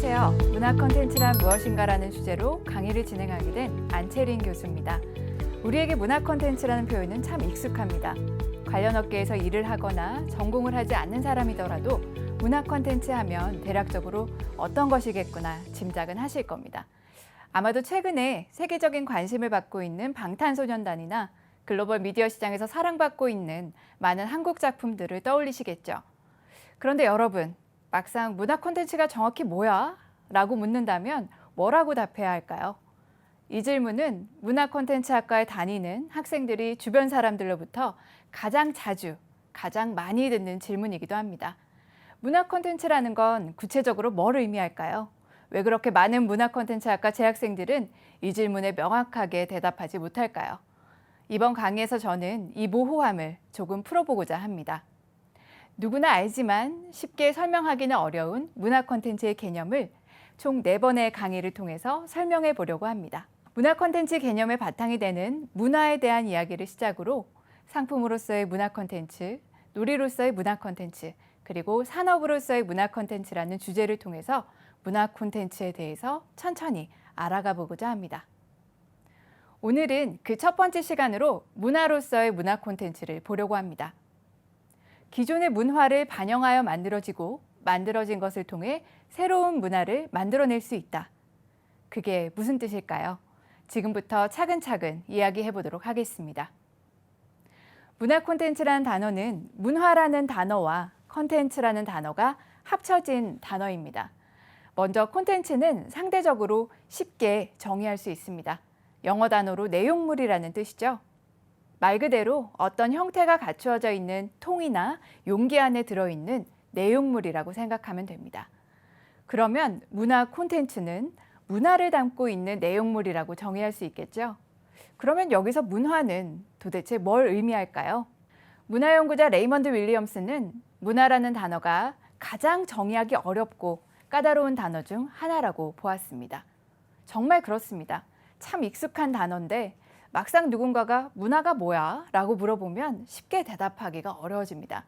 안녕하세요. 문화 콘텐츠란 무엇인가라는 주제로 강의를 진행하게 된 안채린 교수입니다. 우리에게 문화 콘텐츠라는 표현은 참 익숙합니다. 관련 업계에서 일을 하거나 전공을 하지 않는 사람이더라도 문화 콘텐츠 하면 대략적으로 어떤 것이겠구나 짐작은 하실 겁니다. 아마도 최근에 세계적인 관심을 받고 있는 방탄소년단이나 글로벌 미디어 시장에서 사랑받고 있는 많은 한국 작품들을 떠올리시겠죠. 그런데 여러분, 막상 문화 콘텐츠가 정확히 뭐야? 라고 묻는다면 뭐라고 답해야 할까요? 이 질문은 문화 콘텐츠 학과에 다니는 학생들이 주변 사람들로부터 가장 자주, 가장 많이 듣는 질문이기도 합니다. 문화 콘텐츠라는 건 구체적으로 뭘 의미할까요? 왜 그렇게 많은 문화 콘텐츠 학과 재학생들은 이 질문에 명확하게 대답하지 못할까요? 이번 강의에서 저는 이 모호함을 조금 풀어보고자 합니다. 누구나 알지만 쉽게 설명하기는 어려운 문화 콘텐츠의 개념을 총 4번의 강의를 통해서 설명해 보려고 합니다. 문화 콘텐츠 개념의 바탕이 되는 문화에 대한 이야기를 시작으로 상품으로서의 문화 콘텐츠, 놀이로서의 문화 콘텐츠, 그리고 산업으로서의 문화 콘텐츠라는 주제를 통해서 문화 콘텐츠에 대해서 천천히 알아가 보고자 합니다. 오늘은 그 첫 번째 시간으로 문화로서의 문화 콘텐츠를 보려고 합니다. 기존의 문화를 반영하여 만들어지고 만들어진 것을 통해 새로운 문화를 만들어낼 수 있다. 그게 무슨 뜻일까요? 지금부터 차근차근 이야기해 보도록 하겠습니다. 문화 콘텐츠라는 단어는 문화라는 단어와 콘텐츠라는 단어가 합쳐진 단어입니다. 먼저 콘텐츠는 상대적으로 쉽게 정의할 수 있습니다. 영어 단어로 내용물이라는 뜻이죠. 말 그대로 어떤 형태가 갖추어져 있는 통이나 용기 안에 들어있는 내용물이라고 생각하면 됩니다. 그러면 문화 콘텐츠는 문화를 담고 있는 내용물이라고 정의할 수 있겠죠? 그러면 여기서 문화는 도대체 뭘 의미할까요? 문화연구자 레이먼드 윌리엄스는 문화라는 단어가 가장 정의하기 어렵고 까다로운 단어 중 하나라고 보았습니다. 정말 그렇습니다. 참 익숙한 단어인데 막상 누군가가 문화가 뭐야? 라고 물어보면 쉽게 대답하기가 어려워집니다.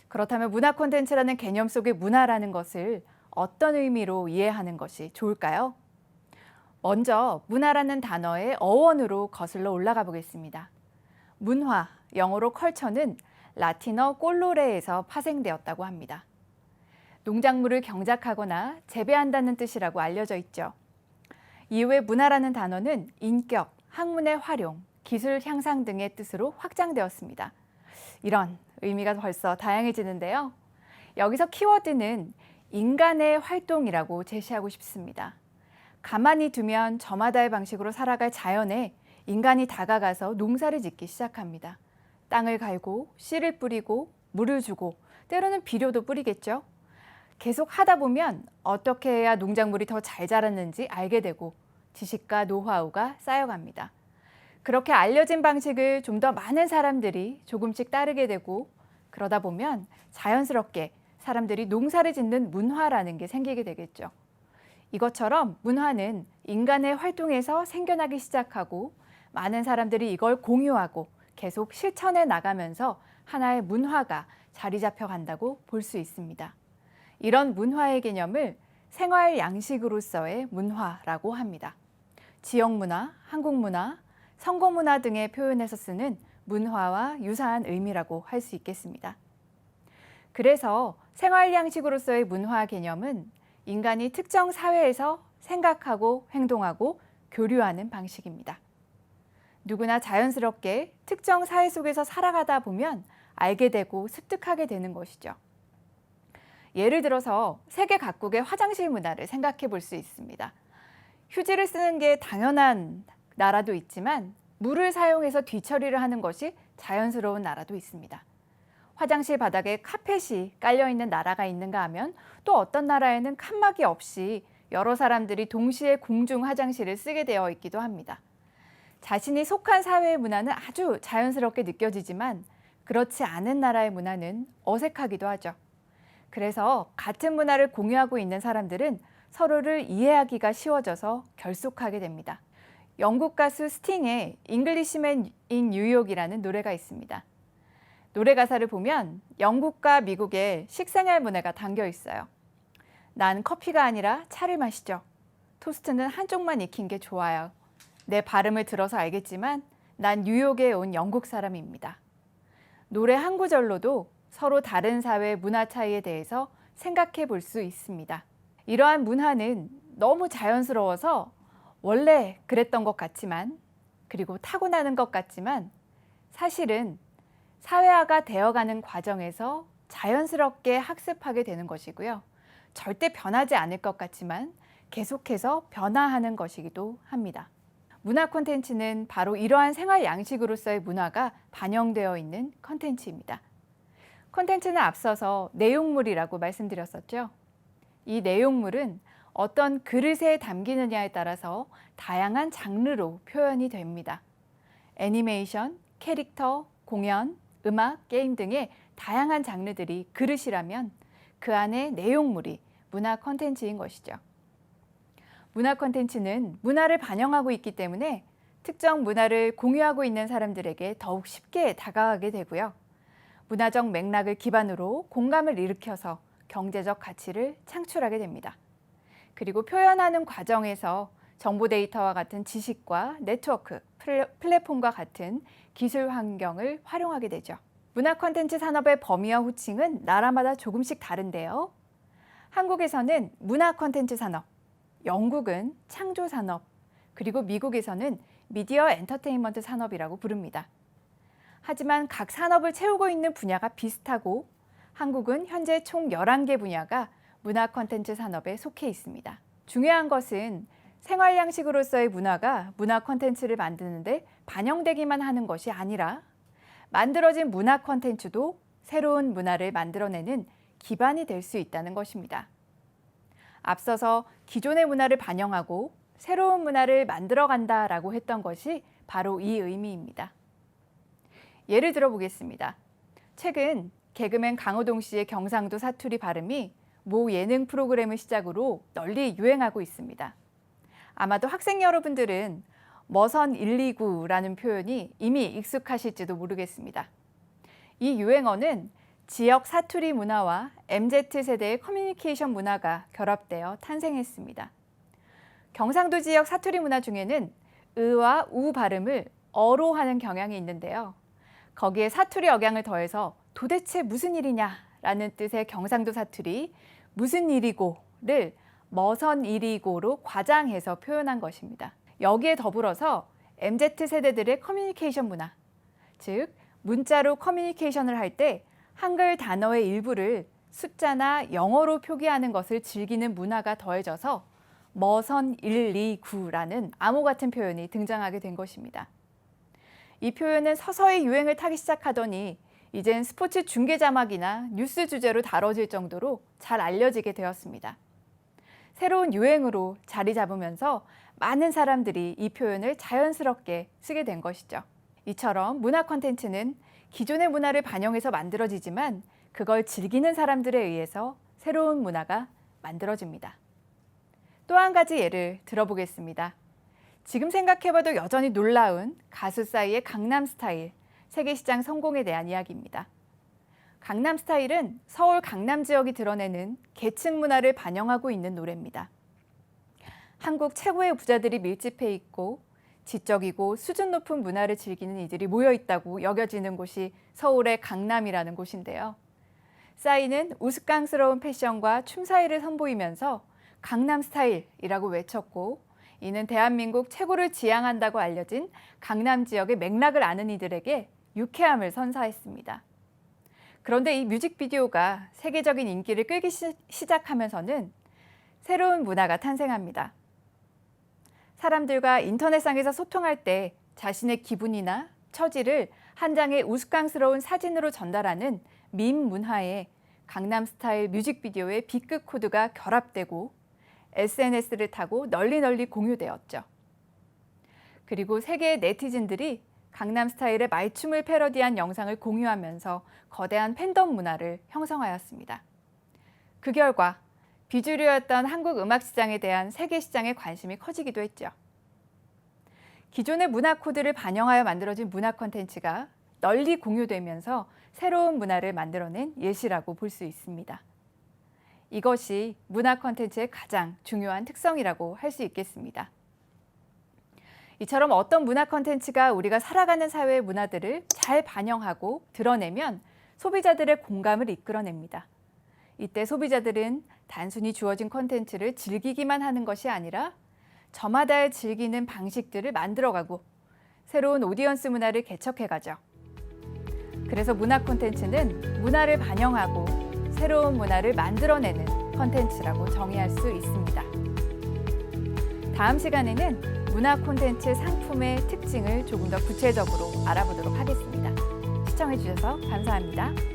그렇다면 문화 콘텐츠라는 개념 속의 문화라는 것을 어떤 의미로 이해하는 것이 좋을까요? 먼저 문화라는 단어의 어원으로 거슬러 올라가 보겠습니다. 문화, 영어로 컬처는 라틴어 꼴로레에서 파생되었다고 합니다. 농작물을 경작하거나 재배한다는 뜻이라고 알려져 있죠. 이후에 문화라는 단어는 인격, 학문의 활용, 기술 향상 등의 뜻으로 확장되었습니다. 이런 의미가 벌써 다양해지는데요. 여기서 키워드는 인간의 활동이라고 제시하고 싶습니다. 가만히 두면 저마다의 방식으로 살아갈 자연에 인간이 다가가서 농사를 짓기 시작합니다. 땅을 갈고 씨를 뿌리고 물을 주고 때로는 비료도 뿌리겠죠. 계속 하다 보면 어떻게 해야 농작물이 더 잘 자랐는지 알게 되고 지식과 노하우가 쌓여갑니다. 그렇게 알려진 방식을 좀 더 많은 사람들이 조금씩 따르게 되고 그러다 보면 자연스럽게 사람들이 농사를 짓는 문화라는 게 생기게 되겠죠. 이것처럼 문화는 인간의 활동에서 생겨나기 시작하고 많은 사람들이 이걸 공유하고 계속 실천해 나가면서 하나의 문화가 자리 잡혀 간다고 볼 수 있습니다. 이런 문화의 개념을 생활 양식으로서의 문화라고 합니다. 지역 문화, 한국 문화, 선거 문화 등의 표현에서 쓰는 문화와 유사한 의미라고 할 수 있겠습니다. 그래서 생활 양식으로서의 문화 개념은 인간이 특정 사회에서 생각하고 행동하고 교류하는 방식입니다. 누구나 자연스럽게 특정 사회 속에서 살아가다 보면 알게 되고 습득하게 되는 것이죠. 예를 들어서 세계 각국의 화장실 문화를 생각해 볼 수 있습니다. 휴지를 쓰는 게 당연한 나라도 있지만 물을 사용해서 뒤처리를 하는 것이 자연스러운 나라도 있습니다. 화장실 바닥에 카펫이 깔려있는 나라가 있는가 하면 또 어떤 나라에는 칸막이 없이 여러 사람들이 동시에 공중 화장실을 쓰게 되어 있기도 합니다. 자신이 속한 사회의 문화는 아주 자연스럽게 느껴지지만 그렇지 않은 나라의 문화는 어색하기도 하죠. 그래서 같은 문화를 공유하고 있는 사람들은 서로를 이해하기가 쉬워져서 결속하게 됩니다. 영국 가수 스팅의 잉글리시맨 인 뉴욕이라는 노래가 있습니다. 노래 가사를 보면 영국과 미국의 식생활 문화가 담겨 있어요. 난 커피가 아니라 차를 마시죠. 토스트는 한쪽만 익힌 게 좋아요. 내 발음을 들어서 알겠지만 난 뉴욕에 온 영국 사람입니다. 노래 한 구절로도 서로 다른 사회 문화 차이에 대해서 생각해 볼 수 있습니다. 이러한 문화는 너무 자연스러워서 원래 그랬던 것 같지만, 그리고 타고나는 것 같지만 사실은 사회화가 되어가는 과정에서 자연스럽게 학습하게 되는 것이고요. 절대 변하지 않을 것 같지만 계속해서 변화하는 것이기도 합니다. 문화 콘텐츠는 바로 이러한 생활 양식으로서의 문화가 반영되어 있는 콘텐츠입니다. 콘텐츠는 앞서서 내용물이라고 말씀드렸었죠. 이 내용물은 어떤 그릇에 담기느냐에 따라서 다양한 장르로 표현이 됩니다. 애니메이션, 캐릭터, 공연, 음악, 게임 등의 다양한 장르들이 그릇이라면 그 안에 내용물이 문화 콘텐츠인 것이죠. 문화 콘텐츠는 문화를 반영하고 있기 때문에 특정 문화를 공유하고 있는 사람들에게 더욱 쉽게 다가가게 되고요. 문화적 맥락을 기반으로 공감을 일으켜서 경제적 가치를 창출하게 됩니다. 그리고 표현하는 과정에서 정보 데이터와 같은 지식과 네트워크, 플랫폼과 같은 기술 환경을 활용하게 되죠. 문화 콘텐츠 산업의 범위와 호칭은 나라마다 조금씩 다른데요. 한국에서는 문화 콘텐츠 산업, 영국은 창조 산업, 그리고 미국에서는 미디어 엔터테인먼트 산업이라고 부릅니다. 하지만 각 산업을 채우고 있는 분야가 비슷하고 한국은 현재 총 11개 분야가 문화 콘텐츠 산업에 속해 있습니다. 중요한 것은 생활 양식으로서의 문화가 문화 콘텐츠를 만드는데 반영되기만 하는 것이 아니라 만들어진 문화 콘텐츠도 새로운 문화를 만들어내는 기반이 될 수 있다는 것입니다. 앞서서 기존의 문화를 반영하고 새로운 문화를 만들어간다라고 했던 것이 바로 이 의미입니다. 예를 들어 보겠습니다. 최근 개그맨 강호동 씨의 경상도 사투리 발음이 모 예능 프로그램을 시작으로 널리 유행하고 있습니다. 아마도 학생 여러분들은 머선 129라는 표현이 이미 익숙하실지도 모르겠습니다. 이 유행어는 지역 사투리 문화와 MZ세대의 커뮤니케이션 문화가 결합되어 탄생했습니다. 경상도 지역 사투리 문화 중에는 으와 우 발음을 어로 하는 경향이 있는데요. 거기에 사투리 억양을 더해서 도대체 무슨 일이냐라는 뜻의 경상도 사투리 무슨 일이고를 머선 일이고로 과장해서 표현한 것입니다. 여기에 더불어서 MZ세대들의 커뮤니케이션 문화, 즉 문자로 커뮤니케이션을 할 때 한글 단어의 일부를 숫자나 영어로 표기하는 것을 즐기는 문화가 더해져서 머선 129라는 암호 같은 표현이 등장하게 된 것입니다. 이 표현은 서서히 유행을 타기 시작하더니 이젠 스포츠 중계 자막이나 뉴스 주제로 다뤄질 정도로 잘 알려지게 되었습니다. 새로운 유행으로 자리 잡으면서 많은 사람들이 이 표현을 자연스럽게 쓰게 된 것이죠. 이처럼 문화 콘텐츠는 기존의 문화를 반영해서 만들어지지만 그걸 즐기는 사람들에 의해서 새로운 문화가 만들어집니다. 또 한 가지 예를 들어보겠습니다. 지금 생각해봐도 여전히 놀라운 가수 싸이의 강남스타일, 세계시장 성공에 대한 이야기입니다. 강남스타일은 서울 강남 지역이 드러내는 계층 문화를 반영하고 있는 노래입니다. 한국 최고의 부자들이 밀집해 있고 지적이고 수준 높은 문화를 즐기는 이들이 모여 있다고 여겨지는 곳이 서울의 강남이라는 곳인데요. 싸이는 우스꽝스러운 패션과 춤 사이를 선보이면서 강남 스타일이라고 외쳤고 이는 대한민국 최고를 지향한다고 알려진 강남 지역의 맥락을 아는 이들에게 유쾌함을 선사했습니다. 그런데 이 뮤직비디오가 세계적인 인기를 끌기 시작하면서는 새로운 문화가 탄생합니다. 사람들과 인터넷상에서 소통할 때 자신의 기분이나 처지를 한 장의 우스꽝스러운 사진으로 전달하는 밈 문화에 강남 스타일 뮤직비디오의 B급 코드가 결합되고 SNS를 타고 널리 공유되었죠. 그리고 세계의 네티즌들이 강남 스타일의 말춤을 패러디한 영상을 공유하면서 거대한 팬덤 문화를 형성하였습니다. 그 결과 비주류였던 한국 음악 시장에 대한 세계 시장의 관심이 커지기도 했죠. 기존의 문화 코드를 반영하여 만들어진 문화 콘텐츠가 널리 공유되면서 새로운 문화를 만들어낸 예시라고 볼 수 있습니다. 이것이 문화 콘텐츠의 가장 중요한 특성이라고 할 수 있겠습니다. 이처럼 어떤 문화 콘텐츠가 우리가 살아가는 사회의 문화들을 잘 반영하고 드러내면 소비자들의 공감을 이끌어냅니다. 이때 소비자들은 단순히 주어진 콘텐츠를 즐기기만 하는 것이 아니라 저마다의 즐기는 방식들을 만들어가고 새로운 오디언스 문화를 개척해가죠. 그래서 문화 콘텐츠는 문화를 반영하고 새로운 문화를 만들어내는 콘텐츠라고 정의할 수 있습니다. 다음 시간에는 문화 콘텐츠 상품의 특징을 조금 더 구체적으로 알아보도록 하겠습니다. 시청해 주셔서 감사합니다.